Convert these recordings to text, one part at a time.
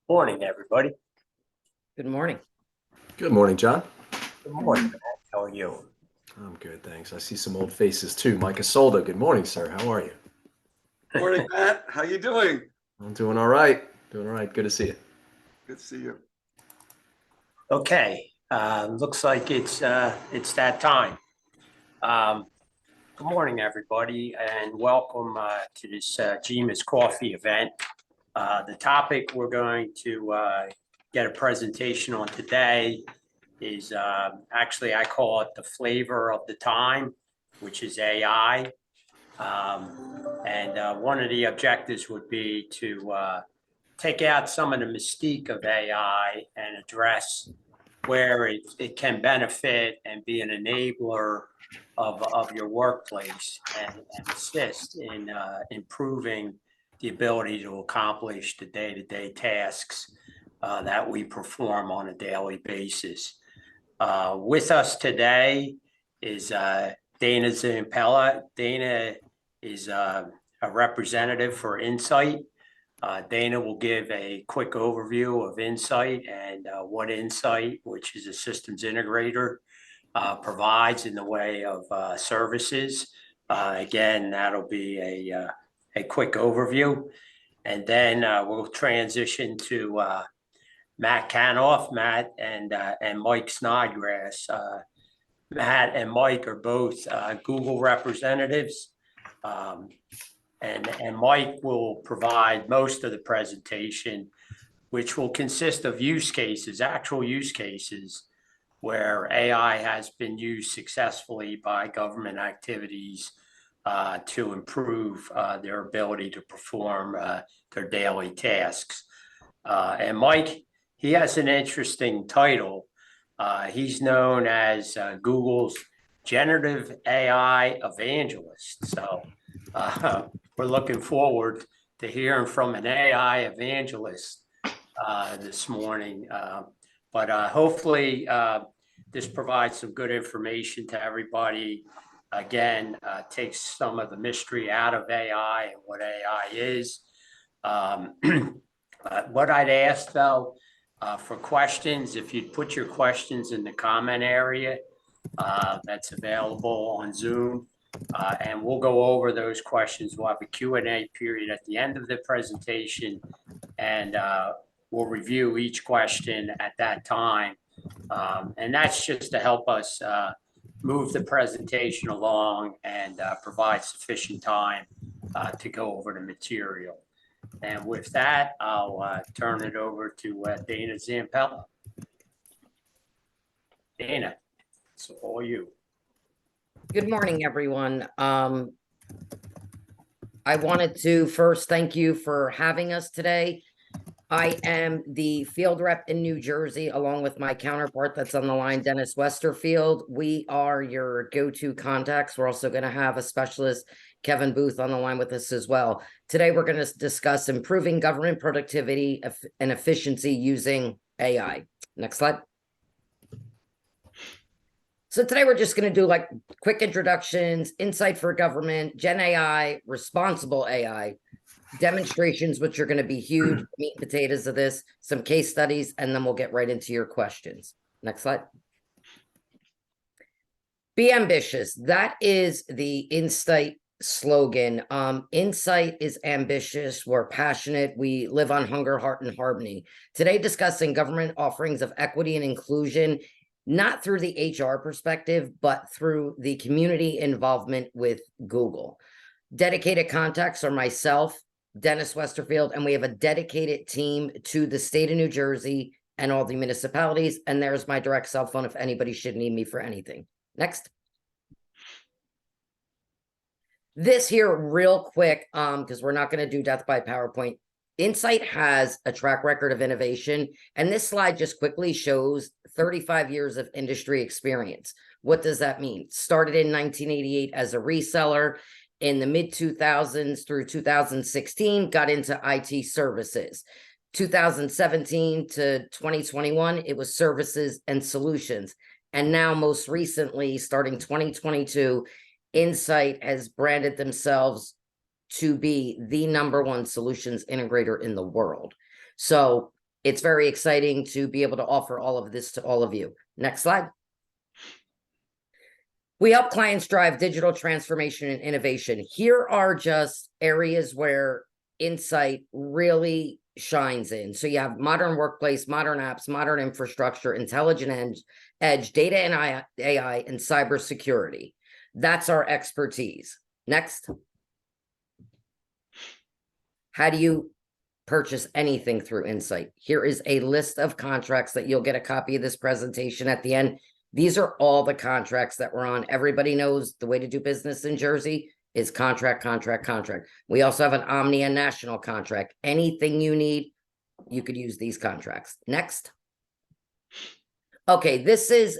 Morning, everybody. Good morning. Good morning, John. Good morning, Matt. How are you? I'm good, thanks. I see some old faces too. Mike Isolda, good morning, sir. How are you? Morning, Matt. How you doing? I'm doing all right. Doing all right. Good to see you. Good to see you. Okay, looks like it's that time. Good morning, everybody, and welcome to this GMIS coffee event. The topic we're going to get a presentation on today is actually I call it the flavor of the time, which is AI. And one of the objectives would be to take out some of the mystique of AI and address where it can benefit and be an enabler of your workplace and assist in improving the ability to accomplish the day-to-day tasks that we perform on a daily basis. With us today is Dana Zampella. Dana is a representative for Insight. Dana will give a quick overview of Insight and what Insight, which is a systems integrator, provides in the way of services. Again, that'll be a quick overview. And then we'll transition to Matt Canoff, Matt and Mike Snodgrass. Matt and Mike are both Google representatives. And Mike will provide most of the presentation, which will consist of use cases, actual use cases, where AI has been used successfully by government activities to improve their ability to perform their daily tasks. And Mike, he has an interesting title. He's known as Google's generative AI evangelist. So we're looking forward to hearing from an AI evangelist this morning. But hopefully this provides some good information to everybody. Again, takes some of the mystery out of AI and what AI is. What I'd ask though, for questions, if you'd put your questions in the comment area that's available on Zoom. And we'll go over those questions. We'll have a Q&A period at the end of the presentation, and we'll review each question at that time. And that's just to help us move the presentation along and provide sufficient time to go over the material. And with that, I'll turn it over to Dana Zampella. Dana, it's all you. Good morning, everyone. I wanted to first thank you for having us today. I am the field rep in New Jersey, along with my counterpart that's on the line, Dennis Westerfield. We are your go-to contacts. We're also going to have a specialist, Kevin Booth, on the line with us as well. Today, we're going to discuss improving government productivity and efficiency using AI. Next slide. So today we're just going to do like quick introductions, insight for government, Gen AI, responsible AI, demonstrations, which are going to be huge, meat and potatoes of this, some case studies, and then we'll get right into your questions. Next slide. Be ambitious. That is the Insight slogan. Insight is ambitious. We're passionate. We live on hunger, heart, and harmony. Today, discussing government offerings of equity and inclusion, not through the HR perspective, but through the community involvement with Google. Dedicated contacts are myself, Dennis Westerfield, and we have a dedicated team to the state of New Jersey and all the municipalities. And there's my direct cell phone if anybody should need me for anything. Next. This here real quick, because we're not going to do death by PowerPoint. Insight has a track record of innovation, and this slide just quickly shows 35 years of industry experience. What does that mean? Started in 1988 as a reseller. In the mid-2000s through 2016, got into IT services. 2017 to 2021, it was services and solutions. And now, most recently, starting 2022, Insight has branded themselves to be the #1 solutions integrator in the world. So it's very exciting to be able to offer all of this to all of you. Next slide. We help clients drive digital transformation and innovation. Here are just areas where Insight really shines in. So you have modern workplace, modern apps, modern infrastructure, intelligent edge, data and AI, and cybersecurity. That's our expertise. Next. How do you purchase anything through Insight? Here is a list of contracts that you'll get a copy of this presentation at the end. These are all the contracts that we're on. Everybody knows the way to do business in Jersey is contract, contract, contract. We also have an Omni and national contract. Anything you need, you could use these contracts. Next. Okay,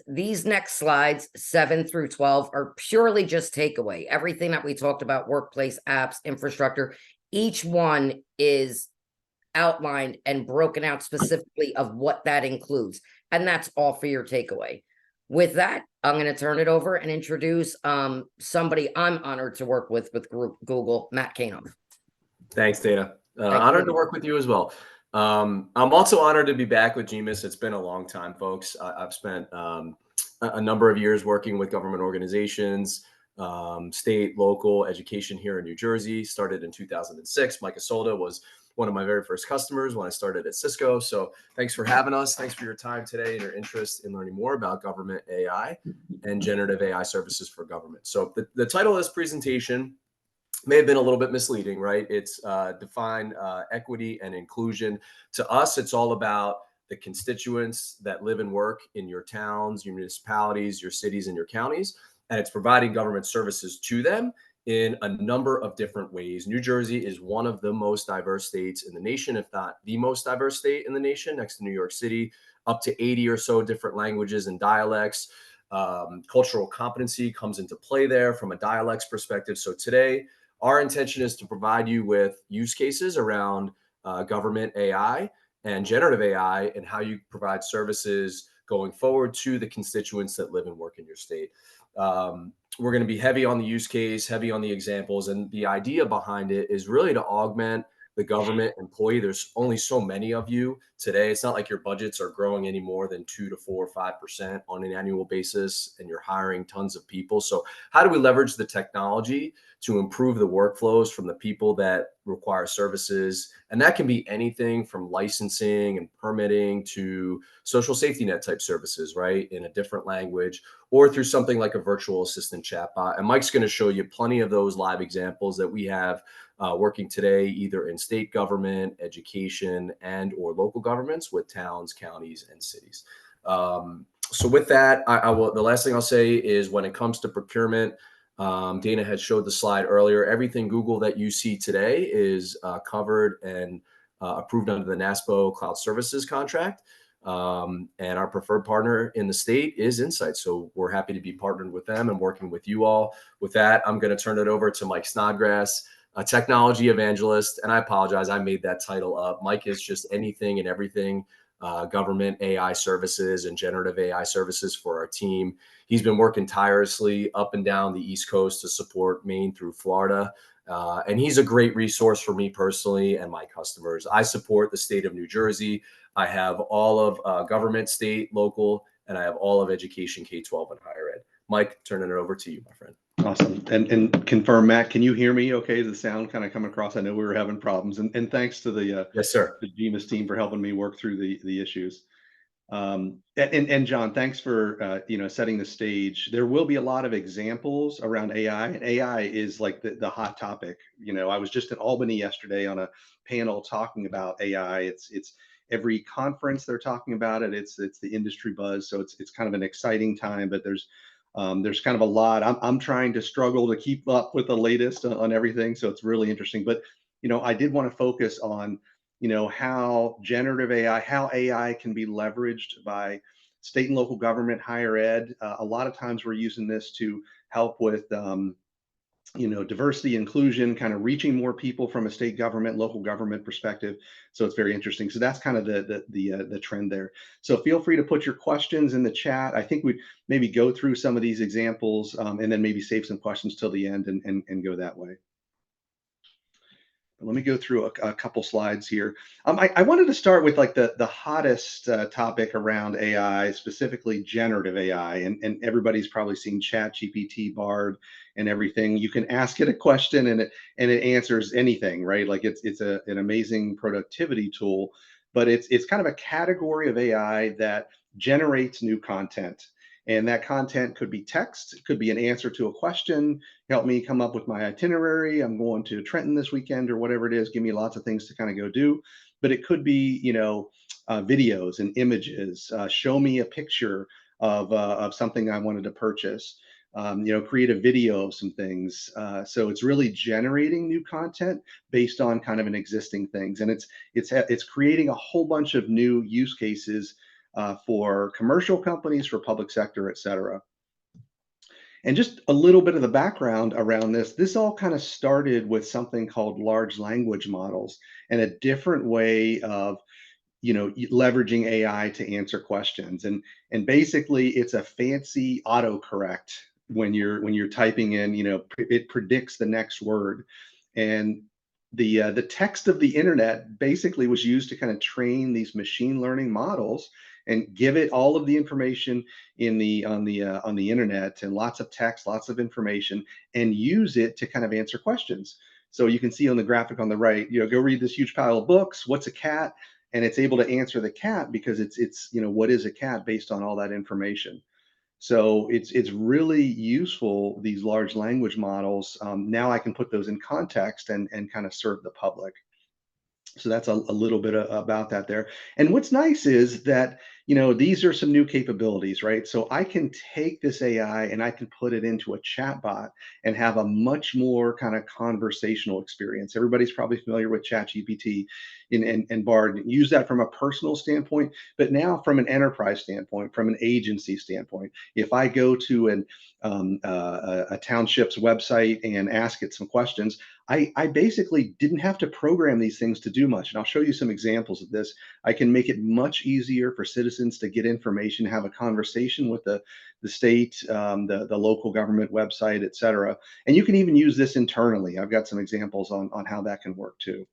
these next slides, 7 through 12, are purely just takeaway. Everything that we talked about, workplace, apps, infrastructure, each one is outlined and broken out specifically of what that includes. And that's all for your takeaway. With that, I'm going to turn it over and introduce somebody I'm honored to work with Google, Matt Kanoff. Thanks, Dana. Thank Honored you. to work with you as well. I'm also honored to be back with GMIS. It's been a long time, folks. I've spent a number of years working with government organizations, state, local, education here in New Jersey. Started in 2006. Mike Isolda was one of my very first customers when I started at Cisco. So thanks for having us. Thanks for your time today and your interest in learning more about government AI and generative AI services for government. So the title of this presentation may have been a little bit misleading, right? It's define equity and inclusion. To us, it's all about the constituents that live and work in your towns, your municipalities, your cities, and your counties. And it's providing government services to them in a number of different ways. New Jersey is one of the most diverse states in the nation, if not the most diverse state in the nation, next to New York City, up to 80 or so different languages and dialects. Cultural competency comes into play there from a dialects perspective. So today, our intention is to provide you with use cases around government AI and generative AI and how you provide services going forward to the constituents that live and work in your state. We're going to be heavy on the use case, heavy on the examples. And the idea behind it is really to augment the government employee. There's only so many of you today. It's not like your budgets are growing any more than 2 to 4 or 5% on an annual basis, and you're hiring tons of people. So how do we leverage the technology to improve the workflows from the people that require services? And that can be anything from licensing and permitting to social safety net type services, right, in a different language, or through something like a virtual assistant chatbot. And Mike's going to show you plenty of those live examples that we have working today, either in state government, education, and or local governments with towns, counties, and cities. So with that, the last thing I'll say is when it comes to procurement, Dana had showed the slide earlier. Everything Google that you see today is covered and approved under the NASPO Cloud Services contract. And our preferred partner in the state is Insight. So we're happy to be partnered with them and working with you all. With that, I'm going to turn it over to Mike Snodgrass, a technology evangelist. And I apologize, I made that title up. Mike is just anything and everything government AI services and generative AI services for our team. He's been working tirelessly up and down the East Coast to support Maine through Florida. And he's a great resource for me personally and my customers. I support the state of New Jersey. I have all of government, state, local, and I have all of education, K-12 and higher ed. Mike, turning it over to you, my friend. Awesome. And confirm, Matt, can you hear me okay? Does the sound kind of come across? I know we were having problems. And thanks to the Yes, sir. the GMIS team for helping me work through the issues. And John, thanks for setting the stage. There will be a lot of examples around AI, and AI is like the hot topic. I was just in Albany yesterday on a panel talking about AI. It's every conference they're talking about it. It's the industry buzz. So it's kind of an exciting time, but there's kind of a lot. I'm trying to struggle to keep up with the latest on everything. So it's really interesting. But I did want to focus on how generative AI, how AI can be leveraged by state and local government, higher ed. A lot of times we're using this to help with diversity, inclusion, kind of reaching more people from a state government, local government perspective. So it's very interesting. So that's kind of the trend there. So feel free to put your questions in the chat. I think we maybe go through some of these examples and then maybe save some questions till the end and go that way. Let me go through a couple slides here. I wanted to start with like the hottest topic around AI, specifically generative AI, and everybody's probably seen ChatGPT, Bard, and everything. You can ask it a question and it answers anything, right? Like it's an amazing productivity tool, but it's kind of a category of AI that generates new content. And that content could be text, it could be an answer to a question, help me come up with my itinerary. I'm going to Trenton this weekend or whatever it is. Give me lots of things to kind of go do. But it could be, videos and images. Show me a picture of something I wanted to purchase. Create a video of some things. So it's really generating new content based on kind of an existing things, and it's creating a whole bunch of new use cases for commercial companies, for public sector, et cetera. And just a little bit of the background around this all kind of started with something called large language models and a different way of leveraging AI to answer questions. And basically it's a fancy autocorrect when you're typing in, it predicts the next word. And the text of the internet basically was used to kind of train these machine learning models and give it all of the information on the internet, and lots of text, lots of information, and use it to kind of answer questions. So you can see on the graphic on the right, go read this huge pile of books. What's a cat? And it's able to answer the cat because it's what is a cat based on all that information. So it's really useful, these large language models. Now I can put those in context and kind of serve the public. So that's a little bit about that there. And what's nice is that, these are some new capabilities, right? So I can take this AI and I can put it into a chat bot and have a much more kind of conversational experience. Everybody's probably familiar with ChatGPT and Bard. Use that from a personal standpoint, but now from an enterprise standpoint, from an agency standpoint. If I go to a township's website and ask it some questions, I basically didn't have to program these things to do much. And I'll show you some examples of this. I can make it much easier for citizens to get information, have a conversation with the state, the local government website, et cetera. And you can even use this internally. I've got some examples on how that can work too.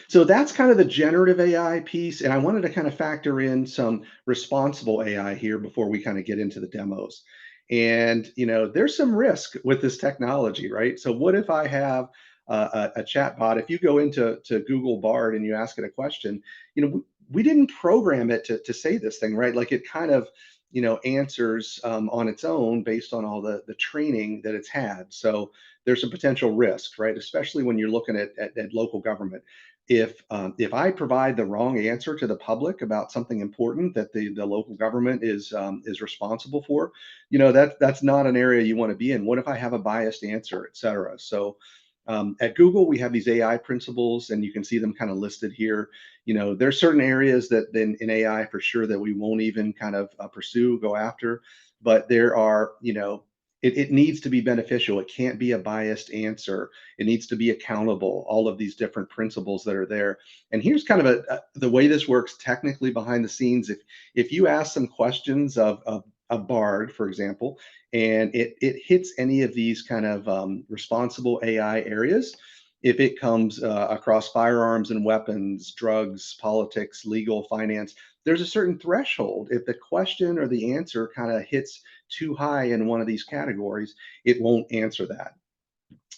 So that's kind of the generative AI piece. And I wanted to kind of factor in some responsible AI here before we kind of get into the demos. And, there's some risk with this technology, right? So what if I have a chat bot? If you go into Google Bard and you ask it a question, we didn't program it to say this thing, right? Like it kind of, answers on its own based on all the training that it's had. So there's a potential risk, right? Especially when you're looking at local government. If I provide the wrong answer to the public about something important that the local government is responsible for, that's not an area you want to be in. What if I have a biased answer, et cetera? So at Google, we have these AI principles, and you can see them kind of listed here. There's certain areas that in AI for sure that we won't even kind of go after, but there are, it needs to be beneficial. It can't be a biased answer. It needs to be accountable. All of these different principles that are there. And here's kind of the way this works technically behind the scenes. If you ask some questions of Bard, for example, and it hits any of these kind of responsible AI areas, if it comes across firearms and weapons, drugs, politics, legal, finance, there's a certain threshold. If the question or the answer kind of hits too high in one of these categories, it won't answer that.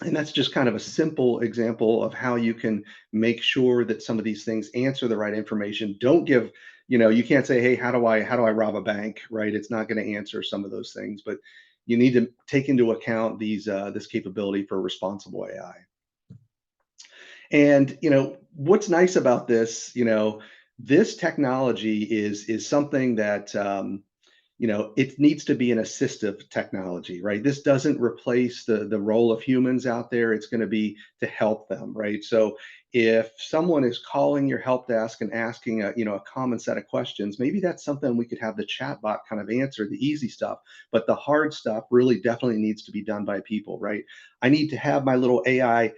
And that's just kind of a simple example of how you can make sure that some of these things answer the right information. Don't give, you can't say, hey, how do I rob a bank, right? It's not going to answer some of those things, but you need to take into account this capability for responsible AI. And what's nice about this, this technology is something that it needs to be an assistive technology, right? This doesn't replace the role of humans out there. It's going to be to help them, right? So if someone is calling your help desk and asking a common set of questions, maybe that's something we could have the chatbot kind of answer, the easy stuff, but the hard stuff really definitely needs to be done by people, right? I need to have my little AI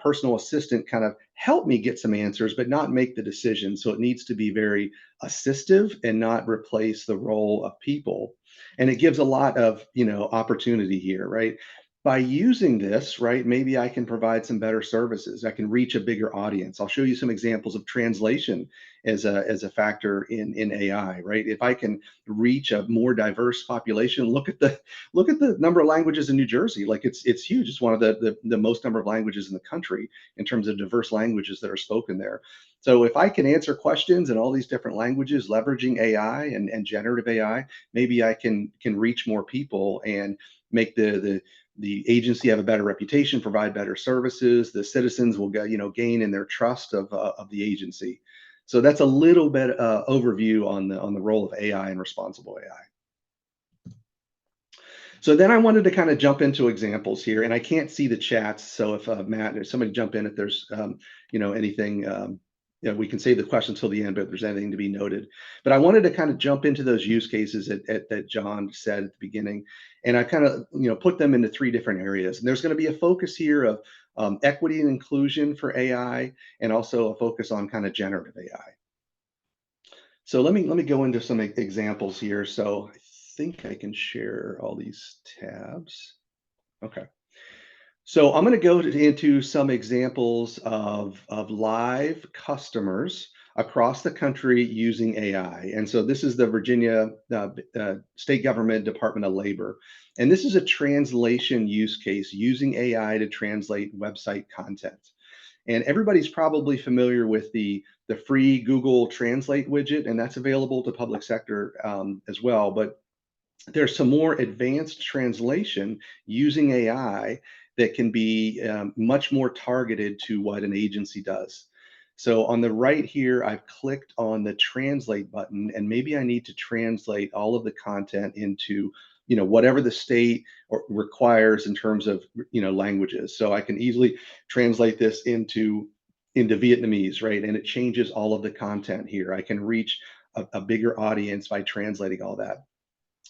personal assistant kind of help me get some answers, but not make the decision. So it needs to be very assistive and not replace the role of people. And it gives a lot of, opportunity here, right? by using this, right, maybe I can provide some better services. I can reach a bigger audience. I'll show you some examples of translation as a factor in AI, right? If I can reach a more diverse population, look at the number of languages in New Jersey. Like it's huge. It's one of the most number of languages in the country in terms of diverse languages that are spoken there. So if I can answer questions in all these different languages, leveraging AI and generative AI, maybe I can reach more people and make the agency have a better reputation, provide better services. The citizens will gain in their trust of the agency. So that's a little bit overview on the role of AI and responsible AI. So then I wanted to kind of jump into examples here, and I can't see the chats. So if Matt or somebody jump in if there's anything. We can save the question till the end, but if there's anything to be noted. But I wanted to kind of jump into those use cases that John said at the beginning, and I kind of put them into 3 different areas. And there's going to be a focus here of equity and inclusion for AI, and also a focus on kind of generative AI. So let me go into some examples here. So I think I can share all these tabs. Okay. So I'm going to go into some examples of live customers across the country using AI. And so this is the Virginia State Government Department of Labor. And this is a translation use case using AI to translate website content. And everybody's probably familiar with the free Google Translate widget, and that's available to public sector as well. But there's some more advanced translation using AI that can be much more targeted to what an agency does. So on the right here, I've clicked on the translate button, and maybe I need to translate all of the content into whatever the state requires in terms of languages. So I can easily translate this into Vietnamese, right? And it changes all of the content here. I can reach a bigger audience by translating all that.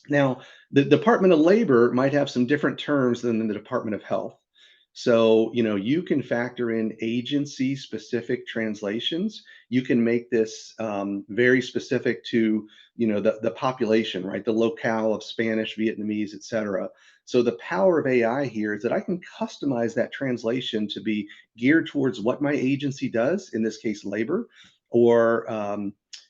Now, the Department of Labor might have some different terms than the Department of Health. So, you can factor in agency specific translations. You can make this very specific to, the population, right? The locale of Spanish, Vietnamese, et cetera. So the power of AI here is that I can customize that translation to be geared towards what my agency does, in this case, labor, or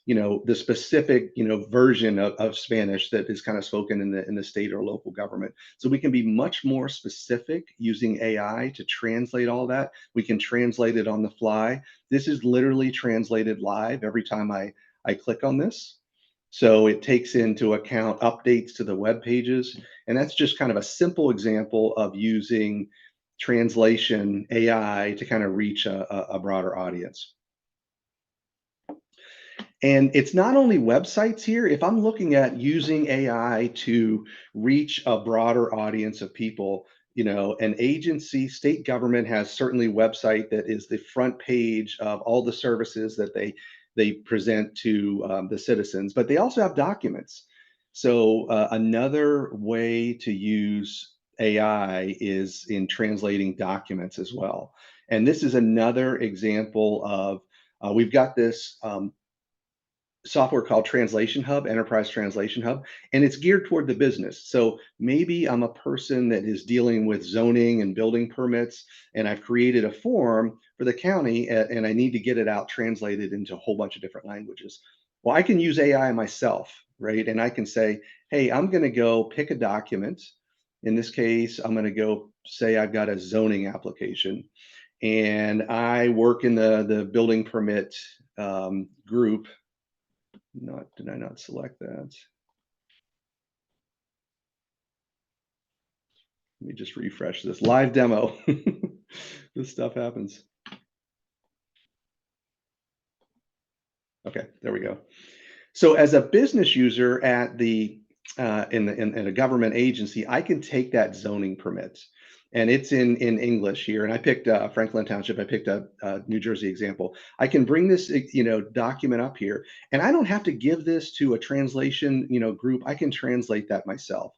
the specific version of Spanish that is kind of spoken in the state or local government. So we can be much more specific using AI to translate all that. We can translate it on the fly. This is literally translated live every time I click on this. So it takes into account updates to the web pages, and that's just kind of a simple example of using translation AI to kind of reach a broader audience. And it's not only websites here. If I'm looking at using AI to reach a broader audience of people, an agency, state government has certainly a website that is the front page of all the services that they present to the citizens, but they also have documents. So another way to use AI is in translating documents as well. And this is another example of we've got this software called Translation Hub, Enterprise Translation Hub, and it's geared toward the business. So maybe I'm a person that is dealing with zoning and building permits, and I've created a form for the county, and I need to get it out translated into a whole bunch of different languages. Well, I can use AI myself, right? And I can say, hey, I'm going to go pick a document. In this case, I'm going to go say I've got a zoning application, and I work in the building permit group. Did I not select that? Let me just refresh this live demo. This stuff happens. Okay, there we go. So as a business user at in a government agency, I can take that zoning permit, and it's in English here. And I picked Franklin Township. I picked a New Jersey example. I can bring this document up here, and I don't have to give this to a translation group. I can translate that myself.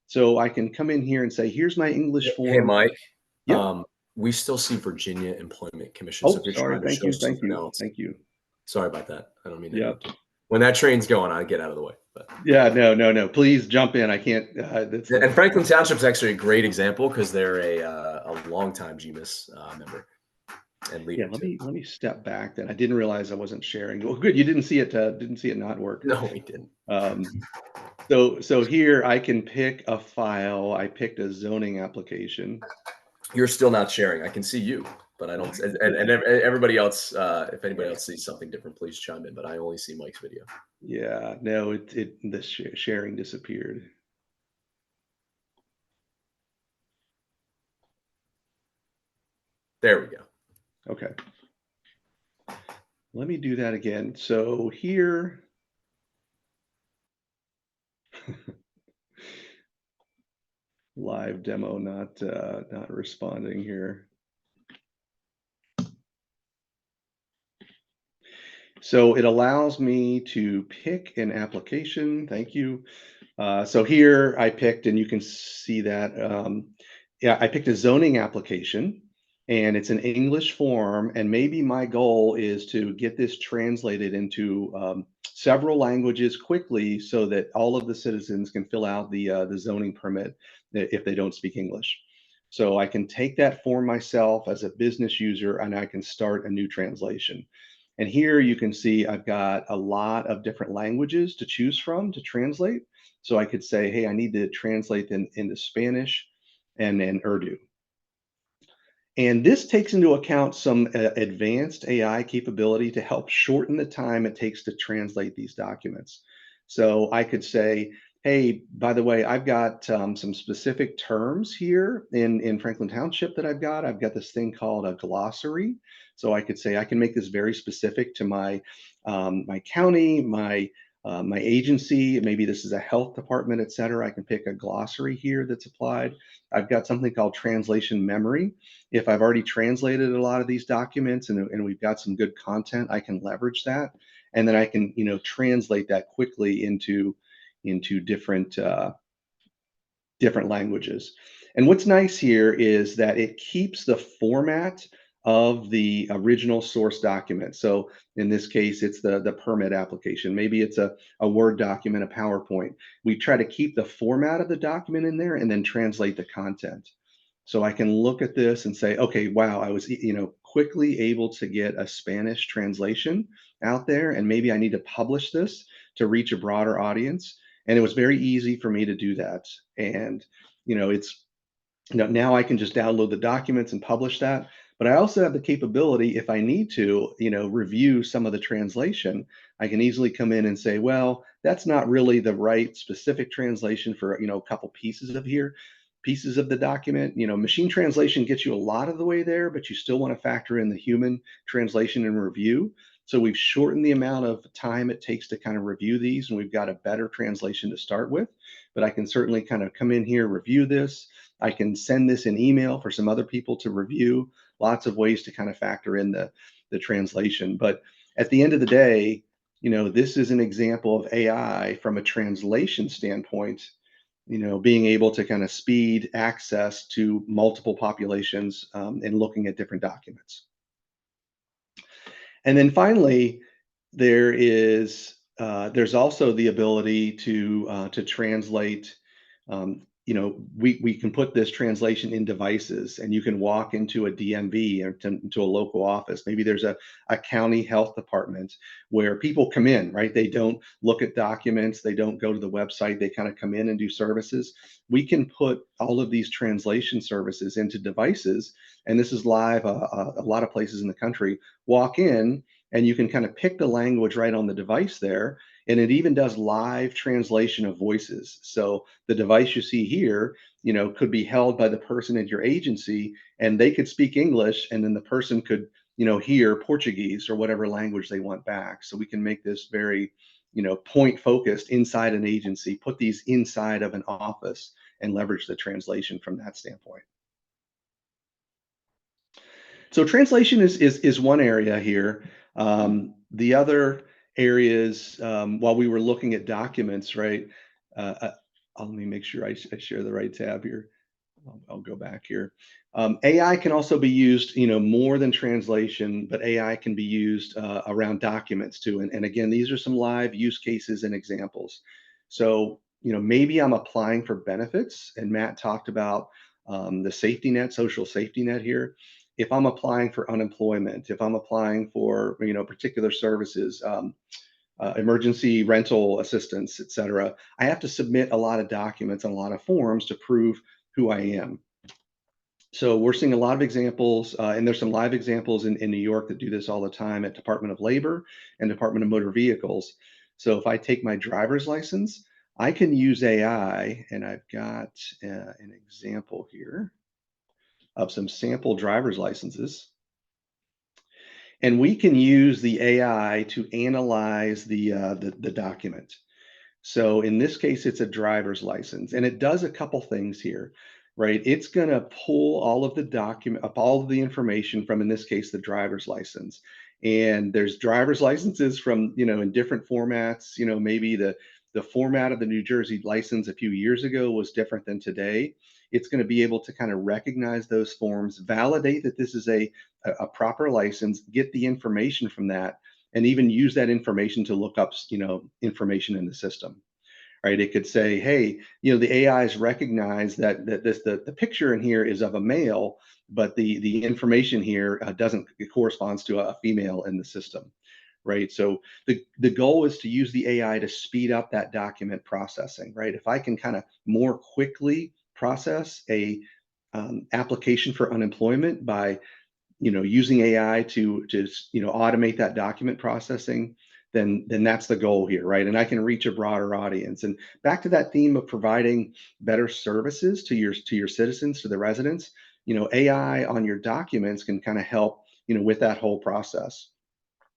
So I can come in here and say, here's my English form. Hey, Mike. Yep. We still see Virginia Employment Commission. Oh, so if you're sorry. trying to Thank show you. something else, Thank you. Sorry about that. I don't mean to Yep. interrupt you. when that train's going, I get out of the way. But Yeah, no. Please jump in. I can't. and Franklin Township's actually a great example because they're a longtime GMIS member and leader. Yeah, let me step back. Then I didn't realize I wasn't sharing. Well, good. You didn't see it. Didn't see it not work. No, we didn't. So here I can pick a file. I picked a zoning application. You're still not sharing. I can see you, but I don't. And everybody else, if anybody else sees something different, please chime in. But I only see Mike's video. Yeah, no, the sharing disappeared. There we go. Okay. Let me do that again. So here, live demo not responding here. So it allows me to pick an application. Thank you. So here I picked, and you can see that, yeah, I picked a zoning application, and it's an English form. And maybe my goal is to get this translated into several languages quickly so that all of the citizens can fill out the zoning permit if they don't speak English. So I can take that form myself as a business user, and I can start a new translation. And here you can see I've got a lot of different languages to choose from to translate. So I could say, hey, I need to translate into Spanish and then Urdu. And this takes into account some advanced AI capability to help shorten the time it takes to translate these documents. So I could say, hey, by the way, I've got some specific terms here in Franklin Township that I've got. I've got this thing called a glossary. So I could say I can make this very specific to my my county, my agency. Maybe this is a health department, et cetera. I can pick a glossary here that's applied. I've got something called translation memory. If I've already translated a lot of these documents and we've got some good content, I can leverage that. And then I can, translate that quickly into different different languages. And what's nice here is that it keeps the format of the original source document. So in this case, it's the permit application. Maybe it's a Word document, a PowerPoint. We try to keep the format of the document in there and then translate the content. So I can look at this and say, okay, wow, I was, quickly able to get a Spanish translation out there, and maybe I need to publish this to reach a broader audience. And it was very easy for me to do that. And, it's, now I can just download the documents and publish that. But I also have the capability, if I need to, review some of the translation, I can easily come in and say, well, that's not really the right specific translation for, a couple pieces of the document. Machine translation gets you a lot of the way there, but you still want to factor in the human translation and review. So we've shortened the amount of time it takes to kind of review these, and we've got a better translation to start with. But I can certainly kind of come in here, review this. I can send this in email for some other people to review. Lots of ways to kind of factor in the translation. But at the end of the day, this is an example of AI from a translation standpoint, being able to kind of speed access to multiple populations and looking at different documents. And then finally, there's also the ability to translate. We can put this translation in devices, and you can walk into a DMV or to a local office. Maybe there's a county health department where people come in, right? They don't look at documents, they don't go to the website, they kind of come in and do services. We can put all of these translation services into devices, and this is live a lot of places in the country. Walk in, and you can kind of pick the language right on the device there. And it even does live translation of voices. So the device you see here, could be held by the person at your agency, and they could speak English, and then the person could, hear Portuguese or whatever language they want back. So we can make this very, point focused inside an agency, put these inside of an office, and leverage the translation from that standpoint. So translation is one area here. The other areas, while we were looking at documents, right? Let me make sure I share the right tab here. I'll go back here. AI can also be used, more than translation, but AI can be used around documents too. And again, these are some live use cases and examples. So, maybe I'm applying for benefits, and Matt talked about the safety net, social safety net here. If I'm applying for unemployment, if I'm applying for, particular services, emergency rental assistance, et cetera, I have to submit a lot of documents and a lot of forms to prove who I am. So we're seeing a lot of examples, and there's some live examples in New York that do this all the time at Department of Labor and Department of Motor Vehicles. So if I take my driver's license, I can use AI, and I've got an example here of some sample driver's licenses. And we can use the AI to analyze the document. So in this case, it's a driver's license, and it does a couple things here, right? It's going to pull all of the document up, all of the information from, in this case, the driver's license. And there's driver's licenses from, in different formats. Maybe the format of the New Jersey license a few years ago was different than today. It's going to be able to kind of recognize those forms, validate that this is a proper license, get the information from that, and even use that information to look up, information in the system, right? It could say, hey, the AIs recognize that the picture in here is of a male, but the information here doesn't, it corresponds to a female in the system, right? So the goal is to use the AI to speed up that document processing, right? If I can kind of more quickly process a application for unemployment by using AI to automate that document processing, then that's the goal here, right? And I can reach a broader audience. And back to that theme of providing better services to your citizens, to the residents, AI on your documents can kind of help, with that whole process.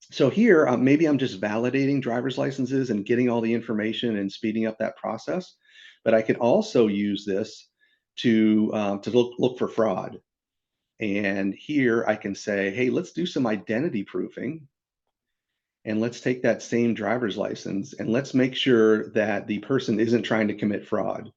So here, maybe I'm just validating driver's licenses and getting all the information and speeding up that process. But I can also use this to look for fraud. And here I can say, hey, let's do some identity proofing. And let's take that same driver's license and let's make sure that the person isn't trying to commit fraud.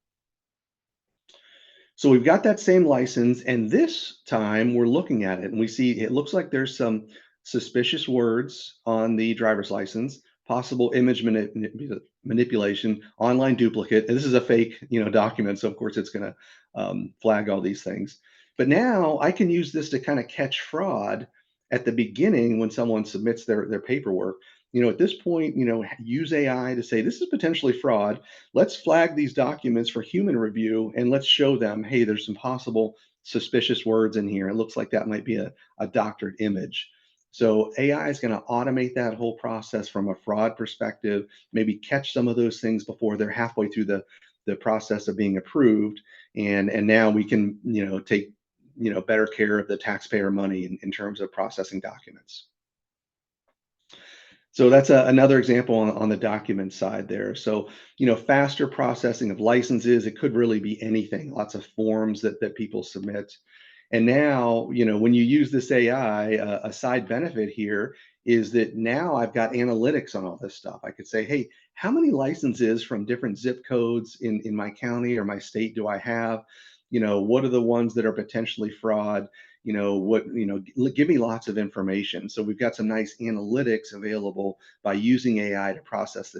So we've got that same license, and this time we're looking at it and we see it looks like there's some suspicious words on the driver's license, possible image manipulation, online duplicate. And this is a fake, document, so of course it's going to flag all these things. But now I can use this to kind of catch fraud at the beginning when someone submits their paperwork. At this point, use AI to say this is potentially fraud. Let's flag these documents for human review and let's show them, hey, there's some possible suspicious words in here. It looks like that might be a doctored image. So AI is going to automate that whole process from a fraud perspective, maybe catch some of those things before they're halfway through the process of being approved. And now we can, take, better care of the taxpayer money in terms of processing documents. So that's another example on the document side there. So, faster processing of licenses, it could really be anything, lots of forms that people submit. And now, when you use this AI, a side benefit here is that now I've got analytics on all this stuff. I could say, hey, how many licenses from different zip codes in my county or my state do I have? What are the ones that are potentially fraud? Give me lots of information. So we've got some nice analytics available by using AI to process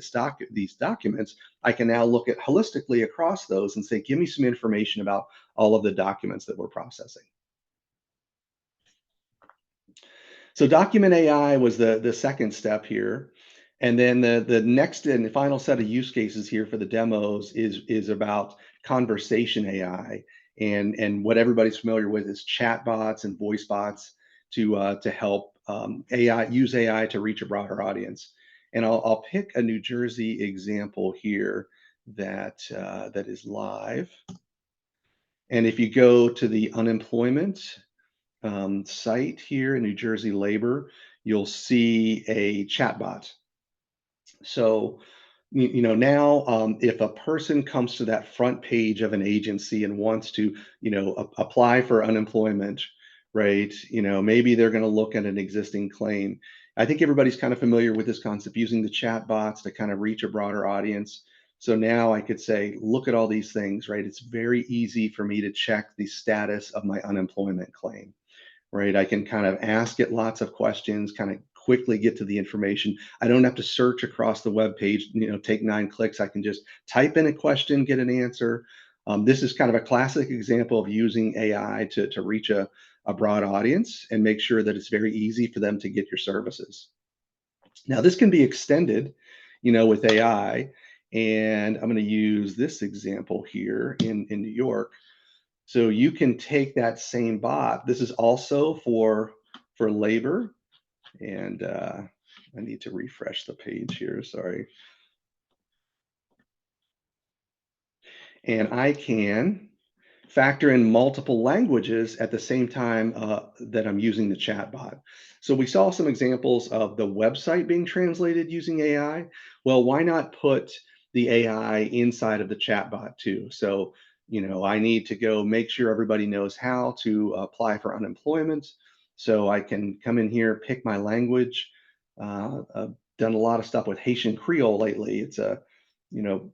these documents. I can now look at holistically across those and say, give me some information about all of the documents that we're processing. So document AI was the second step here. And then the next and the final set of use cases here for the demos is about conversation AI. And what everybody's familiar with is chat bots and voice bots to help use AI to reach a broader audience. And I'll pick a New Jersey example here that is live. And if you go to the unemployment site here in New Jersey Labor, you'll see a chatbot. So, now if a person comes to that front page of an agency and wants to, apply for unemployment, right? Maybe they're going to look at an existing claim. I think everybody's kind of familiar with this concept, using the chat bots to kind of reach a broader audience. So now I could say, look at all these things, right? It's very easy for me to check the status of my unemployment claim, right? I can kind of ask it lots of questions, kind of quickly get to the information. I don't have to search across the web page, take 9 clicks. I can just type in a question, get an answer. This is kind of a classic example of using AI to reach a broad audience and make sure that it's very easy for them to get your services. Now, this can be extended, with AI, and I'm going to use this example here in New York. So you can take that same bot. This is also for labor, and I need to refresh the page here. Sorry. And I can factor in multiple languages at the same time that I'm using the chatbot. So we saw some examples of the website being translated using AI. Well, why not put the AI inside of the chatbot too? So, I need to go make sure everybody knows how to apply for unemployment. So I can come in here, pick my language. I've done a lot of stuff with Haitian Creole lately. It's you know,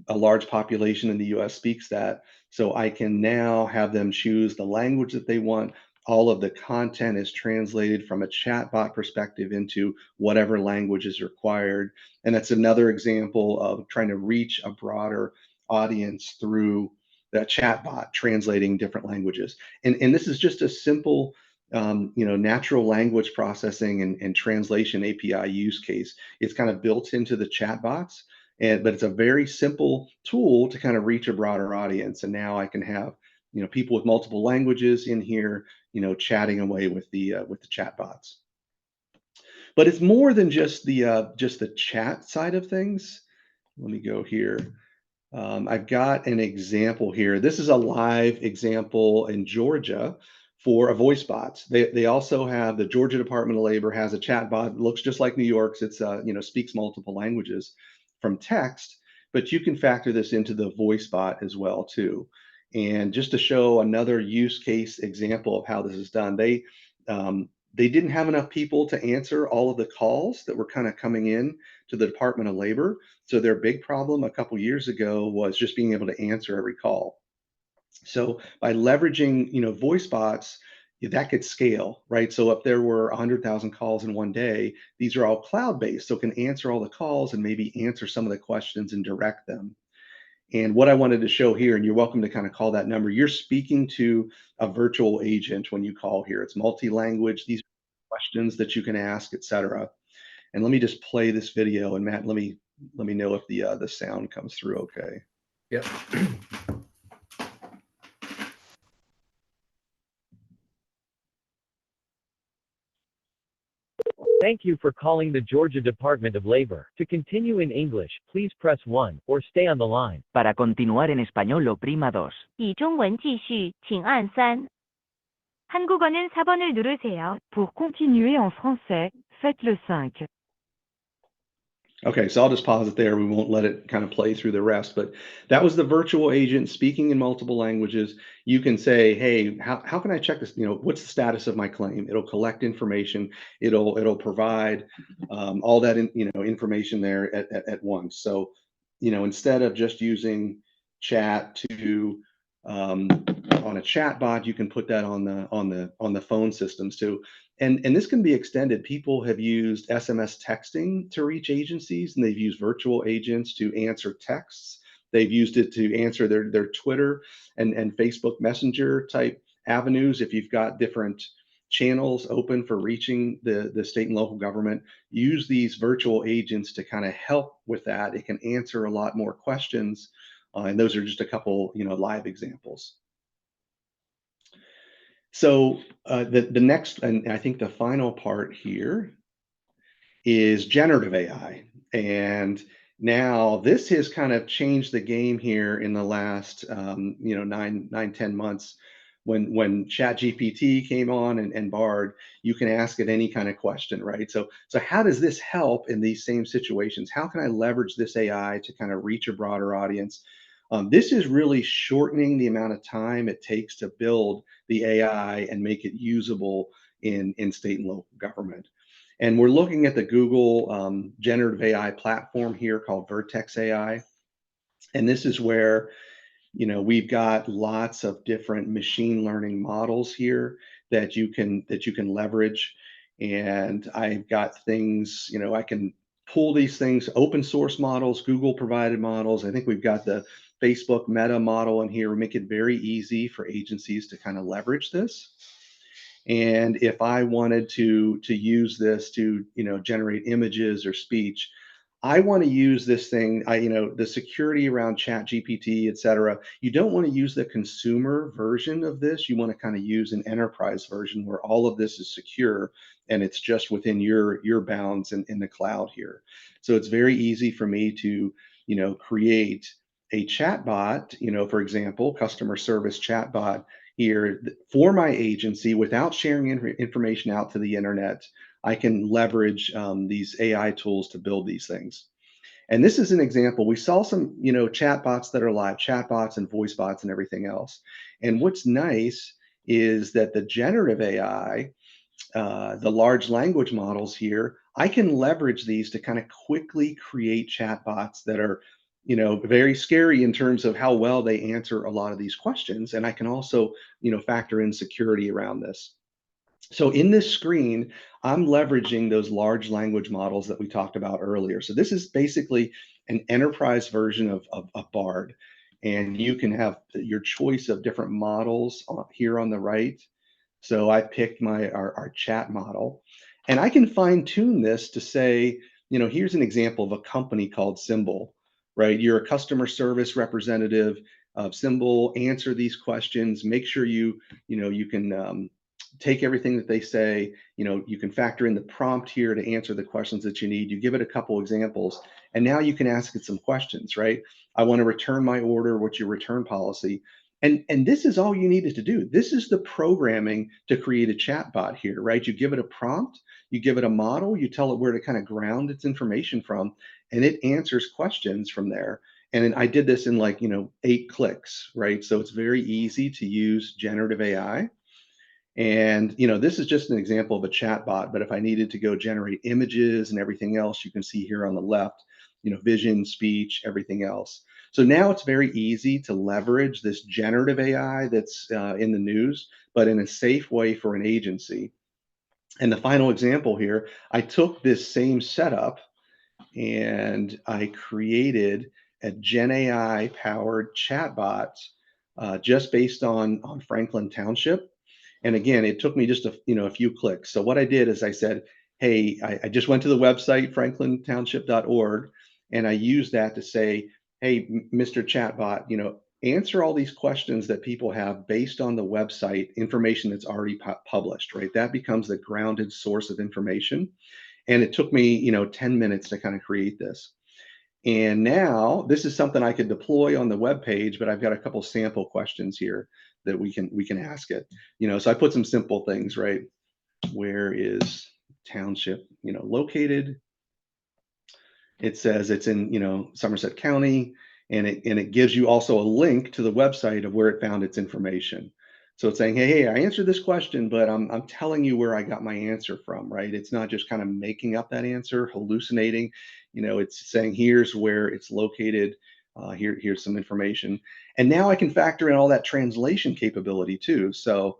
a large population in the US speaks that. So I can now have them choose the language that they want. All of the content is translated from a chatbot perspective into whatever language is required. And that's another example of trying to reach a broader audience through that chatbot translating different languages. And this is just a simple, natural language processing and translation API use case. It's kind of built into the chatbots. But it's a very simple tool to kind of reach a broader audience. And now I can have, people with multiple languages in here, chatting away with the chat bots. But it's more than just the chat side of things. Let me go here. I've got an example here. This is a live example in Georgia for a voice bot. They also have, the Georgia Department of Labor has a chat bot. It looks just like New York's. It's speaks multiple languages from text, but you can factor this into the voice bot as well too. And just to show another use case example of how this is done, they didn't have enough people to answer all of the calls that were kind of coming in to the Department of Labor. So their big problem a couple years ago was just being able to answer every call. So by leveraging, voice bots, that could scale, right? So if there were 100,000 calls in one day, these are all cloud-based, so it can answer all the calls and maybe answer some of the questions and direct them. And what I wanted to show here, and you're welcome to kind of call that number, you're speaking to a virtual agent when you call here. It's multi-language, these questions that you can ask, etc. And let me just play this video, and Matt, let me know if the sound comes through okay. Yep. Thank you for calling the Georgia Department of Labor. To continue in English, please press 1 or stay on the line. Para continuar en español, oprima 2. 以中文继续，请按3. 한국어는 4번을 누르세요. Pour continuer en français, faites le 5. Okay, so I'll just pause it there. We won't let it kind of play through the rest, but that was the virtual agent speaking in multiple languages. You can say, hey, how can I check this? What's the status of my claim? It'll collect information. It'll provide all that information there at once. So, instead of just using chat to on a chat bot, you can put that on the phone systems too. And this can be extended. People have used SMS texting to reach agencies, and they've used virtual agents to answer texts. They've used it to answer their Twitter and Facebook Messenger type avenues. If you've got different channels open for reaching the state and local government, use these virtual agents to kind of help with that. It can answer a lot more questions. And those are just a couple, live examples. So the next, and I think the final part here is generative AI. And now this has kind of changed the game here in the last, 10 months. When ChatGPT came on and Bard, you can ask it any kind of question, right? So how does this help in these same situations? How can I leverage this AI to kind of reach a broader audience? This is really shortening the amount of time it takes to build the AI and make it usable in state and local government. And we're looking at the Google generative AI platform here called Vertex AI. And this is where, we've got lots of different machine learning models here that you can leverage. And I've got things, I can pull these things, open source models, Google provided models. I think we've got the Facebook Meta model in here. We make it very easy for agencies to kind of leverage this. And if I wanted to use this to, generate images or speech, I want to use this thing. The security around Chat GPT, et cetera. You don't want to use the consumer version of this. You want to kind of use an enterprise version where all of this is secure and it's just within your bounds in the cloud here. So it's very easy for me to, create a chatbot, for example, customer service chatbot here for my agency without sharing information out to the internet. I can leverage these AI tools to build these things. And this is an example. We saw some, chatbots that are live, chatbots and voice bots and everything else. And what's nice is that the generative AI, the large language models here, I can leverage these to kind of quickly create chatbots that are, very scary in terms of how well they answer a lot of these questions. And I can also, factor in security around this. So in this screen, I'm leveraging those large language models that we talked about earlier. So this is basically an enterprise version of Bard. And you can have your choice of different models here on the right. So I picked our chat model, and I can fine tune this to say, here's an example of a company called Symbol, right? You're a customer service representative of Symbol. Answer these questions. Make sure you can take everything that they say. You can factor in the prompt here to answer the questions that you need. You give it a couple examples, and now you can ask it some questions, right? I want to return my order. What's your return policy? And this is all you needed to do. This is the programming to create a chatbot here, right? You give it a prompt, you give it a model, you tell it where to kind of ground its information from, and it answers questions from there. And then I did this in 8 clicks, right? So it's very easy to use generative AI. And this is just an example of a chatbot, but if I needed to go generate images and everything else, you can see here on the left, vision, speech, everything else. So now it's very easy to leverage this generative AI that's in the news, but in a safe way for an agency. And the final example here, I took this same setup and I created a Gen AI powered chatbot just based on Franklin Township. And again, it took me just a few clicks. So what I did is I said, hey, I just went to the website, franklintownship.org, and I used that to say, hey, Mr. Chatbot, answer all these questions that people have based on the website information that's already published, right? That becomes the grounded source of information. And it took me, 10 minutes to kind of create this. And now this is something I could deploy on the web page, but I've got a couple sample questions here that we can ask it. So I put some simple things, right? Where is township, located? It says it's in, Somerset County, and it gives you also a link to the website of where it found its information. So it's saying, hey, I answered this question, but I'm telling you where I got my answer from, right? It's not just kind of making up that answer, hallucinating. It's saying here's where it's located. Here's some information, and now I can factor in all that translation capability too. So,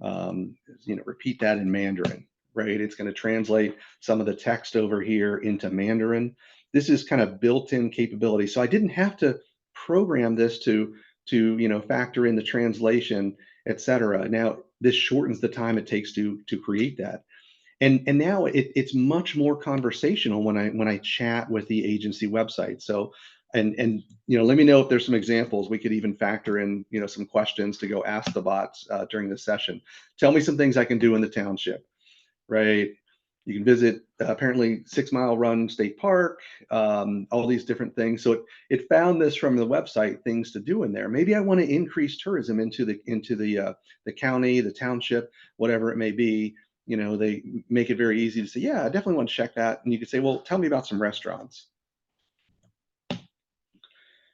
repeat that in Mandarin, right? It's going to translate some of the text over here into Mandarin. This is kind of built-in capability. So I didn't have to program this to factor in the translation, et cetera. Now this shortens the time it takes to create that. And now it's much more conversational when I chat with the agency website. So and let me know if there's some examples. We could even factor in some questions to go ask the bots during the session. Tell me some things I can do in the township, right? You can visit apparently 6 Mile Run State Park, all these different things. So it found this from the website, things to do in there. Maybe I want to increase tourism into the county, the township, whatever it may be. They make it very easy to say, yeah, I definitely want to check that. And you could say, well, tell me about some restaurants.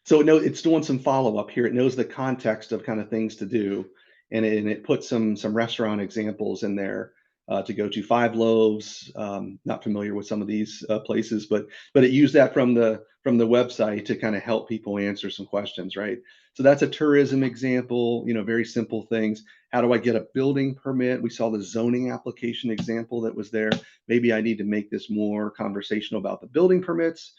So it's doing some follow-up here. It knows the context of kind of things to do, and it puts some restaurant examples in there to go to. Five Loaves, not familiar with some of these places, but it used that from the website to kind of help people answer some questions, right? So that's a tourism example, very simple things. How do I get a building permit? We saw the zoning application example that was there. Maybe I need to make this more conversational about the building permits.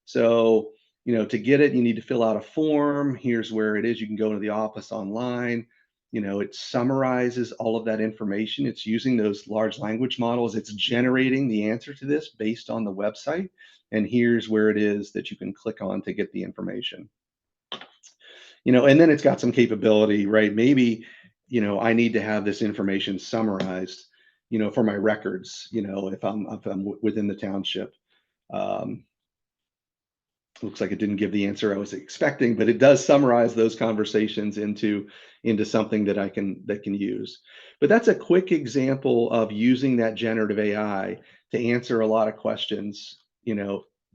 So, to get it, you need to fill out a form. Here's where it is. You can go to the office online. It summarizes all of that information. It's using those large language models. It's generating the answer to this based on the website. And here's where it is that you can click on to get the information. And then it's got some capability, right? Maybe, I need to have this information summarized, for my records, if I'm within the township. Looks like it didn't give the answer I was expecting, but it does summarize those conversations into something that I can use. But that's a quick example of using that generative AI to answer a lot of questions,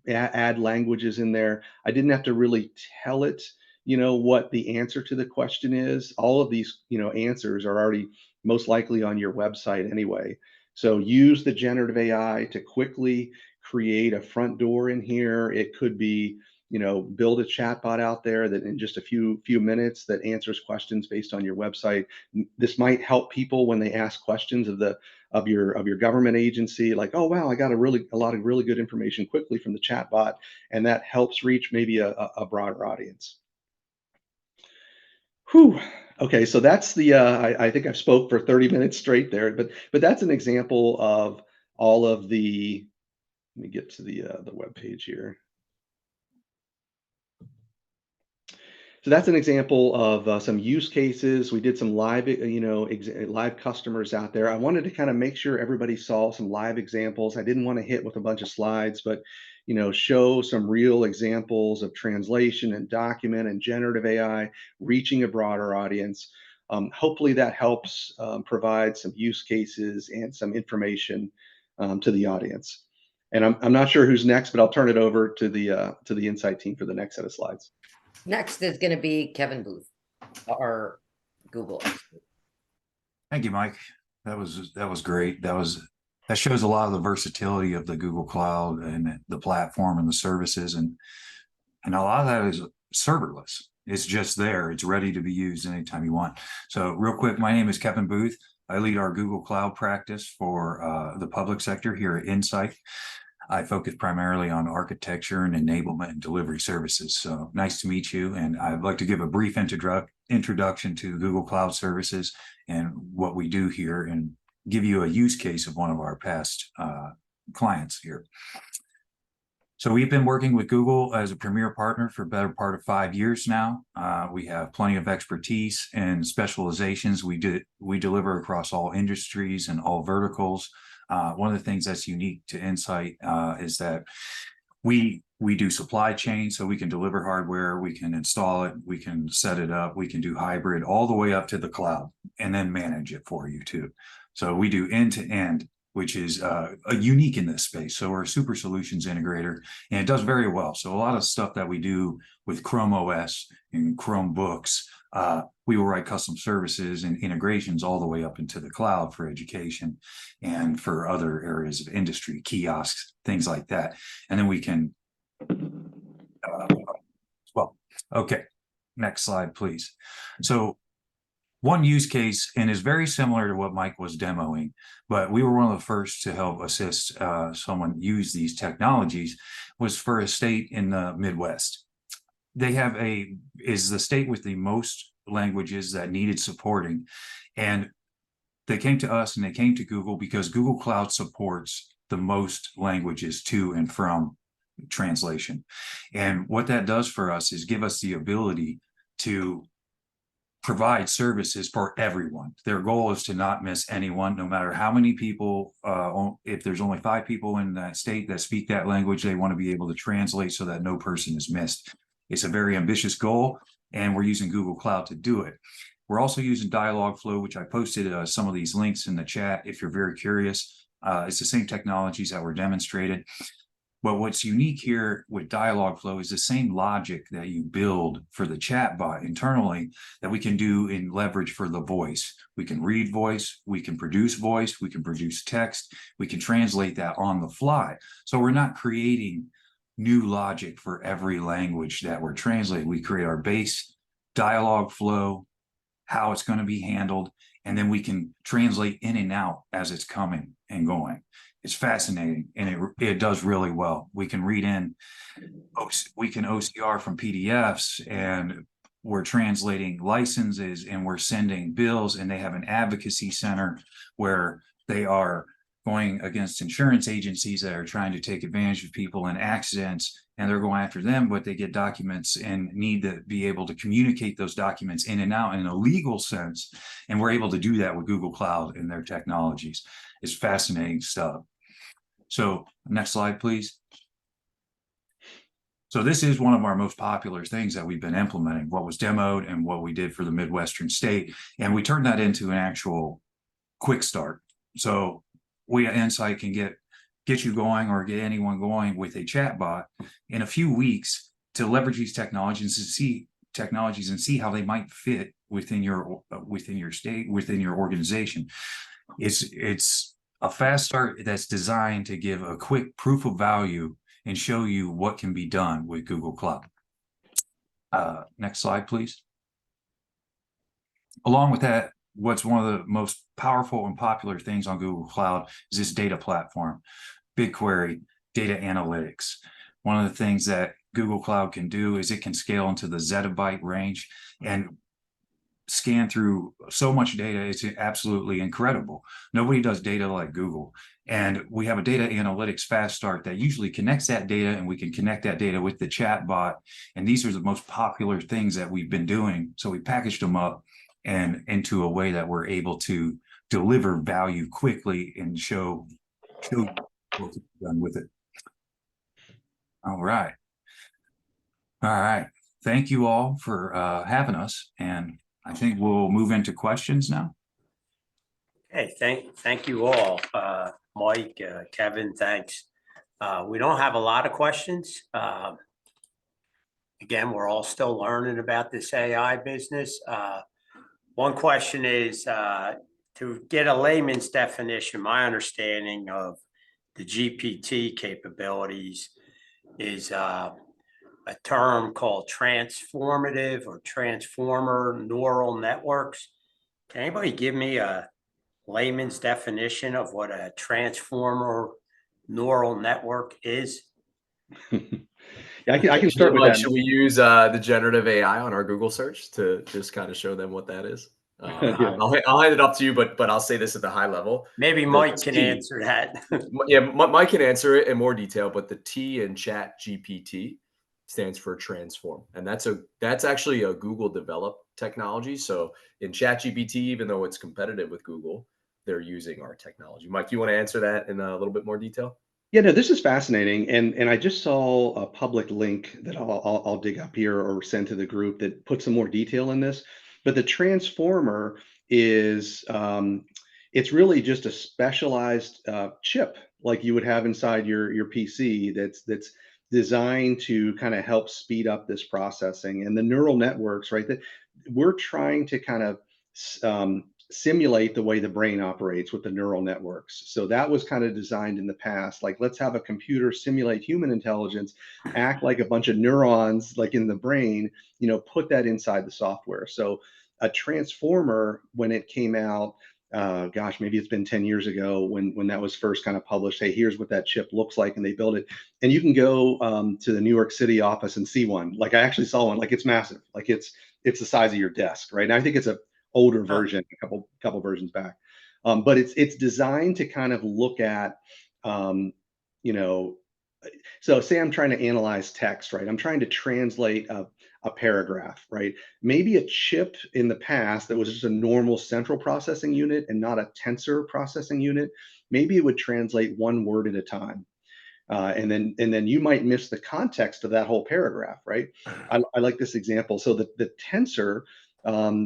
add languages in there. I didn't have to really tell it, what the answer to the question is. All of these, answers are already most likely on your website anyway. So use the generative AI to quickly create a front door in here. It could be, build a chatbot out there that in just a few minutes that answers questions based on your website. This might help people when they ask questions of your government agency, like, oh wow, I got a lot of really good information quickly from the chatbot, and that helps reach maybe a broader audience. Whew. Okay, so that's the I think I've spoke for 30 minutes straight there, but that's an example of all of the. Let me get to the web page here. So that's an example of some use cases. We did some live, live customers out there. I wanted to kind of make sure everybody saw some live examples. I didn't want to hit with a bunch of slides, but show some real examples of translation and document and generative AI reaching a broader audience. Hopefully that helps provide some use cases and some information to the audience. And I'm not sure who's next, but I'll turn it over to the Insight team for the next set of slides. Next is going to be Kevin Booth, our Google expert. Thank you, Mike. That was great. That shows a lot of the versatility of the Google Cloud and the platform and the services, and a lot of that is serverless. It's just there. It's ready to be used anytime you want. So real quick, my name is Kevin Booth. I lead our Google Cloud practice for the public sector here at Insight. I focus primarily on architecture and enablement and delivery services. So nice to meet you. And I'd like to give a brief introduction to Google Cloud Services and what we do here, and give you a use case of one of our past clients here. So we've been working with Google as a premier partner for the better part of 5 years now. We have plenty of expertise and specializations. We deliver across all industries and all verticals. One of the things that's unique to Insight is that we do supply chain, so we can deliver hardware, we can install it, we can set it up, we can do hybrid all the way up to the cloud, and then manage it for you too. So we do end to end, which is a unique in this space. So we're a super solutions integrator, and it does very well. So a lot of stuff that we do with Chrome OS and Chromebooks, we will write custom services and integrations all the way up into the cloud for education and for other areas of industry, kiosks, things like that. And then we can, okay, next slide, please. So one use case, and is very similar to what Mike was demoing, but we were one of the first to help assist someone use these technologies, was for a state in the Midwest. They have is the state with the most languages that needed supporting. And they came to us and they came to Google because Google Cloud supports the most languages to and from translation. And what that does for us is give us the ability to provide services for everyone. Their goal is to not miss anyone, no matter how many people, if there's only 5 people in that state that speak that language, they want to be able to translate so that no person is missed. It's a very ambitious goal, and we're using Google Cloud to do it. We're also using Dialogflow, which I posted some of these links in the chat if you're very curious. It's the same technologies that were demonstrated. But what's unique here with Dialogflow is the same logic that you build for the chatbot internally that we can do in leverage for the voice. We can read voice, we can produce text, we can translate that on the fly. So we're not creating new logic for every language that we're translating. We create our base Dialogflow, how it's going to be handled, and then we can translate in and out as it's coming and going. It's fascinating, and it does really well. We can read in, we can OCR from PDFs, and we're translating licenses, and we're sending bills, and they have an advocacy center where they are going against insurance agencies that are trying to take advantage of people in accidents, and they're going after them, but they get documents and need to be able to communicate those documents in and out in a legal sense. And we're able to do that with Google Cloud and their technologies. It's fascinating stuff. So next slide, please. So this is one of our most popular things that we've been implementing, what was demoed and what we did for the Midwestern state. And we turned that into an actual quick start. So we at Insight can get you going or get anyone going with a chatbot in a few weeks to leverage these technologies and see how they might fit within your state, within your organization. It's a fast start that's designed to give a quick proof of value and show you what can be done with Google Cloud. Next slide, please. Along with that, what's one of the most powerful and popular things on Google Cloud is this data platform, BigQuery, data analytics. One of the things that Google Cloud can do is it can scale into the zettabyte range and scan through so much data. It's absolutely incredible. Nobody does data like Google. And we have a data analytics fast start that usually connects that data, and we can connect that data with the chat bot. And these are the most popular things that we've been doing. So we packaged them up and into a way that we're able to deliver value quickly and show what we've done with it. All right. Thank you all for having us. And I think we'll move into questions now. Hey, thank you all. Mike, Kevin, thanks. We don't have a lot of questions. Again, we're all still learning about this AI business. One question is to get a layman's definition. My understanding of the GPT capabilities is a term called transformative or transformer neural networks. Can anybody give me a layman's definition of what a transformer neural network is? I can start with that. Should we use the generative AI on our Google search to just kind of show them what that is? Yeah. I'll hand it up to you, but I'll say this at the high level. Maybe Mike can answer that. Yeah, Mike can answer it in more detail, but the T in Chat GPT stands for transform, and that's actually a Google developed technology. So in Chat GPT, even though it's competitive with Google, they're using our technology. Mike, you want to answer that in a little bit more detail? Yeah, no, this is fascinating, and I just saw a public link that I'll dig up here or send to the group that puts some more detail in this. But the transformer is it's really just a specialized chip like you would have inside your PC that's designed to kind of help speed up this processing. And the neural networks, right? That we're trying to kind of simulate the way the brain operates with the neural networks. So that was kind of designed in the past. Like, let's have a computer simulate human intelligence, act like a bunch of neurons, like in the brain, put that inside the software. So a transformer, when it came out, gosh, maybe it's been 10 years ago when that was first kind of published. Hey, here's what that chip looks like, and they built it. And you can go to the New York City office and see one. Like, I actually saw one. Like, it's massive. Like, it's the size of your desk, right? And I think it's a older version, a couple versions back, but it's designed to kind of look at, so say I'm trying to analyze text, right? I'm trying to translate a paragraph, right? Maybe a chip in the past that was just a normal central processing unit and not a tensor processing unit. Maybe it would translate one word at a time. And then you might miss the context of that whole paragraph, right? I like this example. So the tensor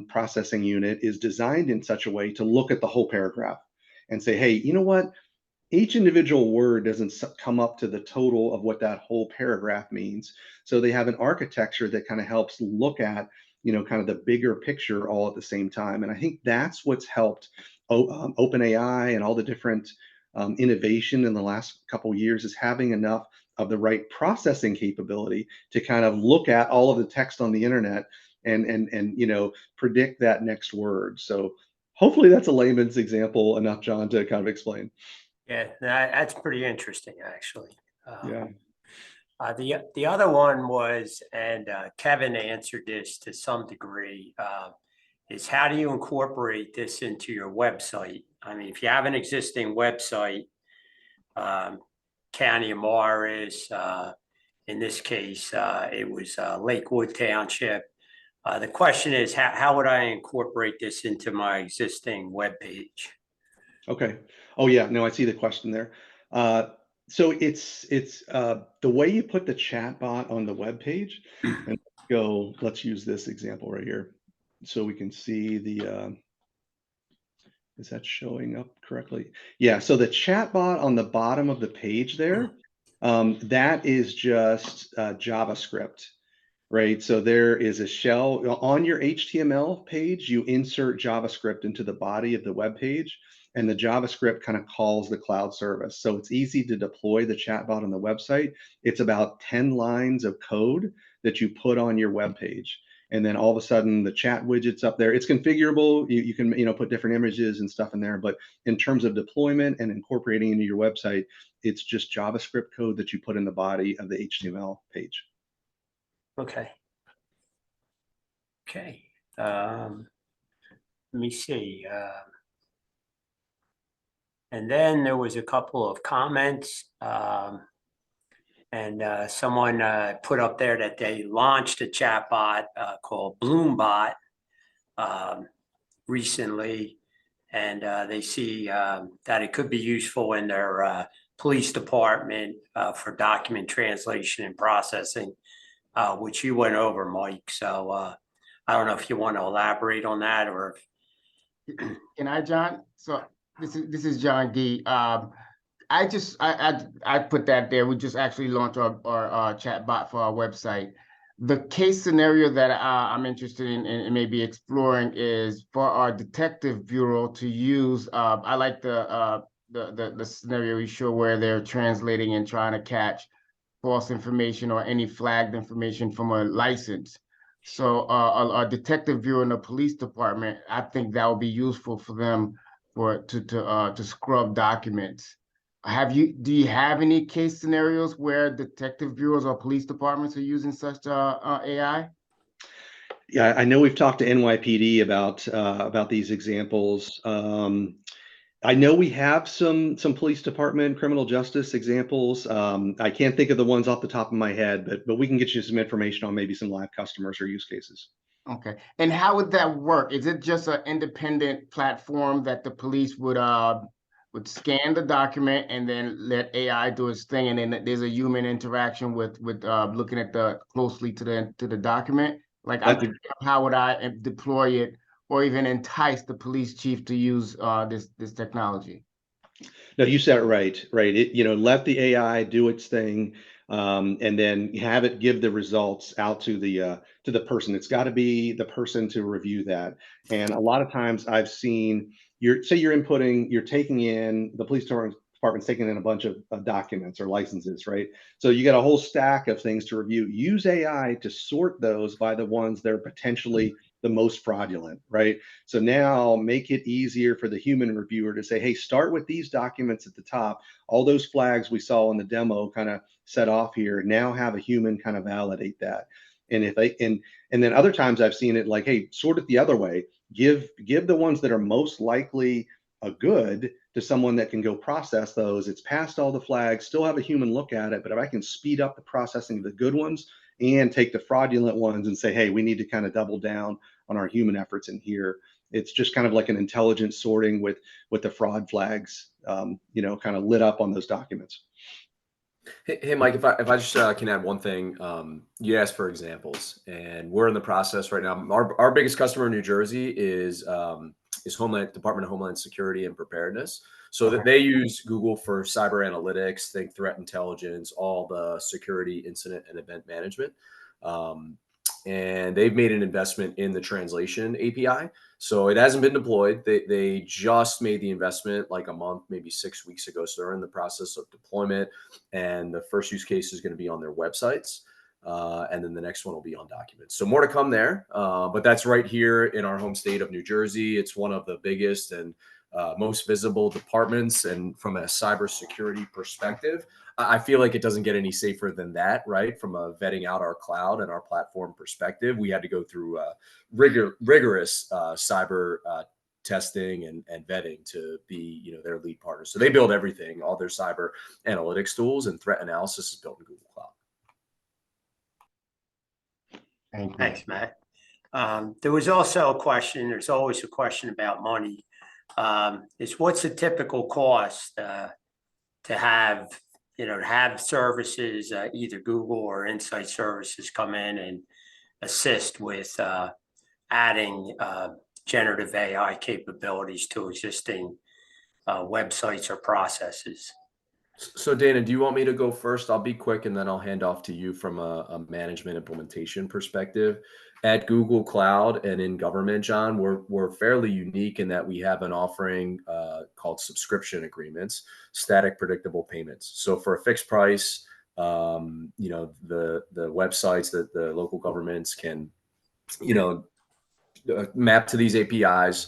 processing unit is designed in such a way to look at the whole paragraph and say, hey, you know what? each individual word doesn't come up to the total of what that whole paragraph means. So they have an architecture that kind of helps look at, kind of the bigger picture all at the same time. And I think that's what's helped OpenAI and all the different innovation in the last couple of years, is having enough of the right processing capability to kind of look at all of the text on the internet and predict that next word. So hopefully that's a layman's example enough, John, to kind of explain. Yeah, that's pretty interesting, actually. Yeah. The other one was, and Kevin answered this to some degree, is how do you incorporate this into your website? I mean, if you have an existing website, County of Morris, in this case, it was Lakewood Township. The question is, how would I incorporate this into my existing web page? Okay. Oh yeah, no, I see the question there. So it's the way you put the chat bot on the web page, and let's use this example right here so we can see the is that showing up correctly? Yeah, so the chat bot on the bottom of the page there, that is just JavaScript. Right. So there is a shell on your HTML page. You insert JavaScript into the body of the web page, and the JavaScript kind of calls the cloud service. So it's easy to deploy the chatbot on the website. It's about 10 lines of code that you put on your web page. And then all of a sudden the chat widget's up there. It's configurable. You can put different images and stuff in there. But in terms of deployment and incorporating into your website, it's just JavaScript code that you put in the body of the HTML page. Okay. Okay. Let me see. And then there was a couple of comments, and someone put up there that they launched a chatbot called Bloombot recently, and they see that it could be useful in their police department for document translation and processing, which you went over, Mike. So I don't know if you want to elaborate on that, or Can I, John? So this is John Gee. I put that there. We just actually launched our chat bot for our website. The case scenario that I'm interested in and maybe exploring is for our detective bureau to use. I like the scenario you show where they're translating and trying to catch false information or any flagged information from a license. So a detective bureau in the police department, I think that would be useful for them to scrub documents. Do you have any case scenarios where detective bureaus or police departments are using such AI? Yeah, I know we've talked to NYPD about these examples. I know we have some police department criminal justice examples. I can't think of the ones off the top of my head, but we can get you some information on maybe some live customers or use cases. Okay, and how would that work? Is it just an independent platform that the police would scan the document and then let AI do its thing, and then there's a human interaction with looking at closely to the document? Like, how would I deploy it or even entice the police chief to use this technology? No, you said it right. Right. Let the AI do its thing, and then have it give the results out to the person. It's got to be the person to review that. And a lot of times I've seen you're taking in the police department's taking in a bunch of documents or licenses, right? So you got a whole stack of things to review. Use AI to sort those by the ones that are potentially the most fraudulent, right? So now make it easier for the human reviewer to say, hey, start with these documents at the top. All those flags we saw in the demo kind of set off here. Now have a human kind of validate that. And if they and then other times I've seen it like, hey, sort it the other way. Give the ones that are most likely a good to someone that can go process those. It's past all the flags, still have a human look at it, but if I can speed up the processing of the good ones and take the fraudulent ones and say, hey, we need to kind of double down on our human efforts in here. It's just kind of like an intelligent sorting with the fraud flags, kind of lit up on those documents. Hey, Mike, if I just can add one thing. You asked for examples, and we're in the process right now. Our biggest customer in New Jersey is Department of Homeland Security and Preparedness. So that they use Google for cyber analytics, think threat intelligence, all the security incident and event management. And they've made an investment in the translation API. So it hasn't been deployed. They just made the investment like a month, maybe 6 weeks ago. So they're in the process of deployment. And the first use case is going to be on their websites. And then the next one will be on documents. So more to come there. But that's right here in our home state of New Jersey. It's one of the biggest and most visible departments. And from a cybersecurity perspective, I feel like it doesn't get any safer than that, right? From a vetting out our cloud and our platform perspective, we had to go through rigorous cyber testing and vetting to be, their lead partner. So they build everything, all their cyber analytics tools and threat analysis is built in Google Cloud. Thank you. Thanks, Matt. There was also a question, there's always a question about money. Is what's the typical cost to have services, either Google or Insight Services come in and assist with adding generative AI capabilities to existing websites or processes? So Dana, do you want me to go first? I'll be quick and then I'll hand off to you from a management implementation perspective. At Google Cloud and in government, John, we're fairly unique in that we have an offering called subscription agreements, static predictable payments. So for a fixed price, the websites that the local governments can, map to these APIs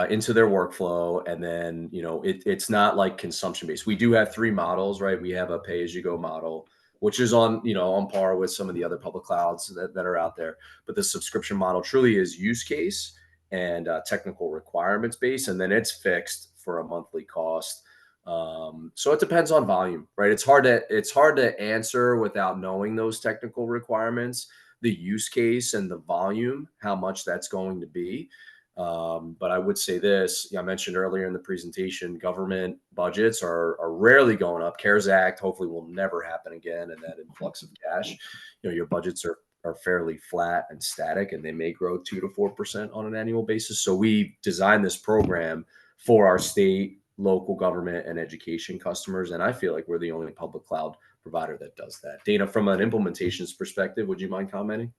into their workflow. And then, it's not like consumption based. We do have 3 models, right? We have a pay as you go model, which is on par with some of the other public clouds that are out there. But the subscription model truly is use case and technical requirements based, and then it's fixed for a monthly cost. So it depends on volume, right? It's hard to answer without knowing those technical requirements, the use case and the volume, how much that's going to be. But I would say this, I mentioned earlier in the presentation, government budgets are rarely going up. CARES Act hopefully will never happen again. And that influx of cash, your budgets are fairly flat and static, and they may grow 2 to 4% on an annual basis. So we designed this program for our state, local government, and education customers. And I feel like we're the only public cloud provider that does that. Dana, from an implementations perspective, would you mind commenting?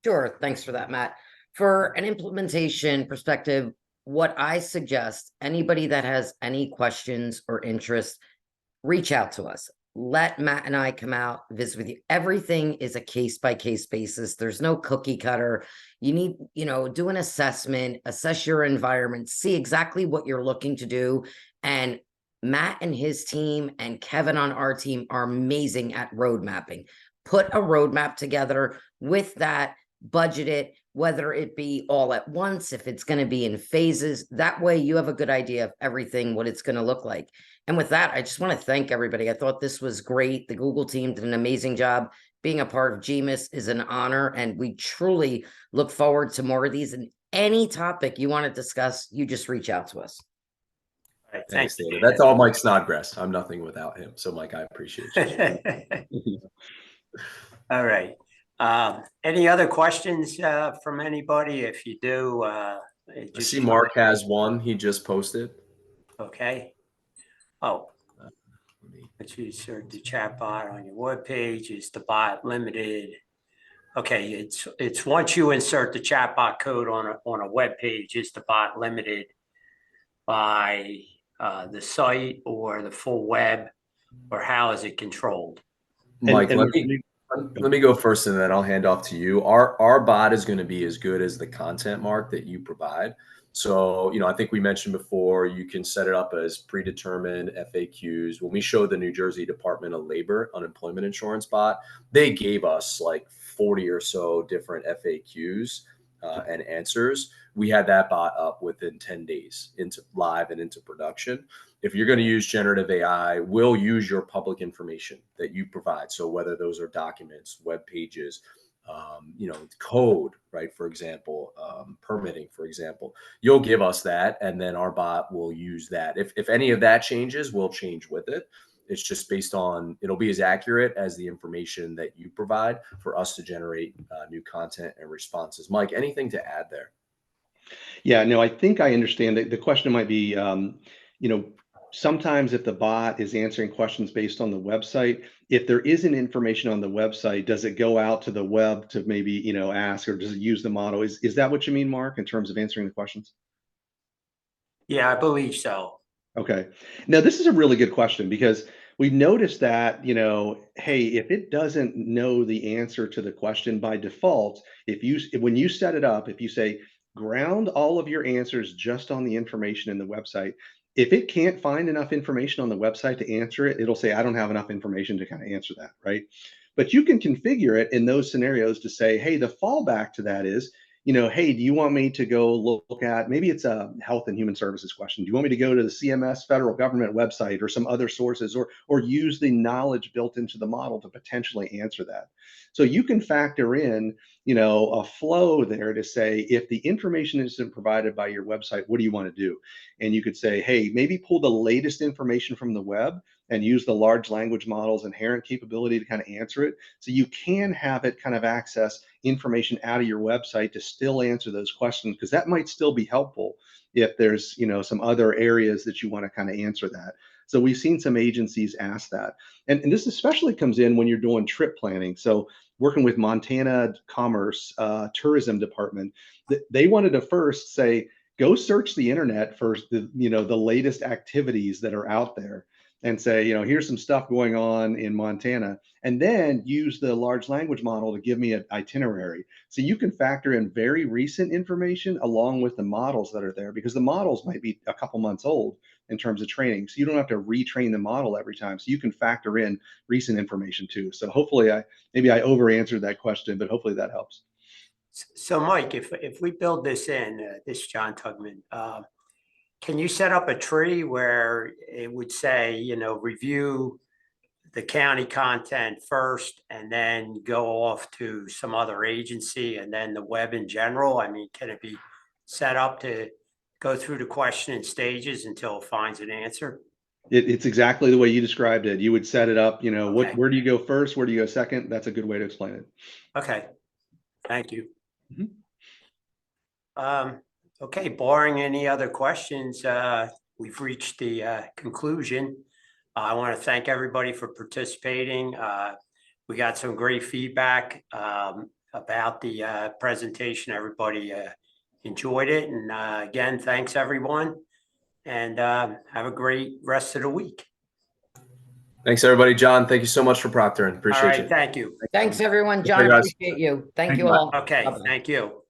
Sure. Thanks for that, Matt. For an implementation perspective, what I suggest, anybody that has any questions or interest, reach out to us. Let Matt and I come out, visit with you. Everything is a case-by-case basis. There's no cookie cutter. You need, do an assessment, assess your environment, see exactly what you're looking to do. And Matt and his team and Kevin on our team are amazing at road mapping. Put a roadmap together. With that, budget it, whether it be all at once, if it's going to be in phases. That way you have a good idea of everything, what it's going to look like. And with that, I just want to thank everybody. I thought this was great. The Google team did an amazing job. Being a part of GMIS is an honor, and we truly look forward to more of these. And any topic you want to discuss, you just reach out to us. All right, Thanks, thank Dana. you. That's all Mike Snodgrass. I'm nothing without him. So Mike, I appreciate you. All right. Any other questions from anybody? If you do, I see Mark has one. He just posted. Okay. Oh, let's insert the chat bot on your webpage. Is the bot limited? Okay, it's once you insert the chat bot code on a web page, is the bot limited by the site or the full web, or how is it controlled? Mike, let me go first and then I'll hand off to you. Our bot is going to be as good as the content, Mark, that you provide. So, I think we mentioned before, you can set it up as predetermined FAQs. When we showed the New Jersey Department of Labor unemployment insurance bot, they gave us like 40 or so different FAQs and answers. We had that bot up within 10 days into live and into production. If you're going to use generative AI, we'll use your public information that you provide. So whether those are documents, web pages, code, right? For example, permitting, for example, you'll give us that, and then our bot will use that. If any of that changes, we'll change with it. It's just based on, it'll be as accurate as the information that you provide for us to generate new content and responses. Mike, anything to add there? Yeah, no, I think I understand that the question might be, you know, sometimes if the bot is answering questions based on the website, if there isn't information on the website, does it go out to the web to maybe, ask, or does it use the model? Is that what you mean, Mark, in terms of answering the questions? Yeah, I believe so. Okay. Now, this is a really good question because we've noticed that, hey, if it doesn't know the answer to the question by default, when you set it up, if you say ground all of your answers just on the information in the website, if it can't find enough information on the website to answer it, it'll say, I don't have enough information to kind of answer that, right? But you can configure it in those scenarios to say, hey, the fallback to that is, hey, do you want me to go look at, maybe it's a health and human services question. Do you want me to go to the CMS federal government website or some other sources, or use the knowledge built into the model to potentially answer that? So you can factor in, a flow there to say, if the information isn't provided by your website, what do you want to do? And you could say, hey, maybe pull the latest information from the web and use the large language model's inherent capability to kind of answer it. So you can have it kind of access information out of your website to still answer those questions, because that might still be helpful if there's, some other areas that you want to kind of answer that. So we've seen some agencies ask that. And this especially comes in when you're doing trip planning. So working with Montana Commerce Tourism Department, they wanted to first say, go search the internet for the latest activities that are out there, and say, here's some stuff going on in Montana, and then use the large language model to give me an itinerary. So you can factor in very recent information along with the models that are there, because the models might be a couple months old in terms of training. So you don't have to retrain the model every time. So you can factor in recent information too. So hopefully maybe I over answered that question, but hopefully that helps. So Mike, if we build this this John Tugman, can you set up a tree where it would say, review the county content first and then go off to some other agency and then the web in general? I mean, can it be set up to go through the question in stages until it finds an answer? It's exactly the way you described it. You would set it up, Okay. where do you go first? Where do you go second? That's a good way to explain it. Okay, thank you. Mhm. Okay, barring any other questions, we've reached the conclusion. I want to thank everybody for participating. We got some great feedback about the presentation. Everybody enjoyed it. And again, thanks everyone. And have a great rest of the week. Thanks, everybody. John, thank you so much for proctoring. All Appreciate right, you. thank you. Thanks, everyone. Take John, care, guys. appreciate you. Thank Thank you you. all. Okay, Bye-bye. thank you.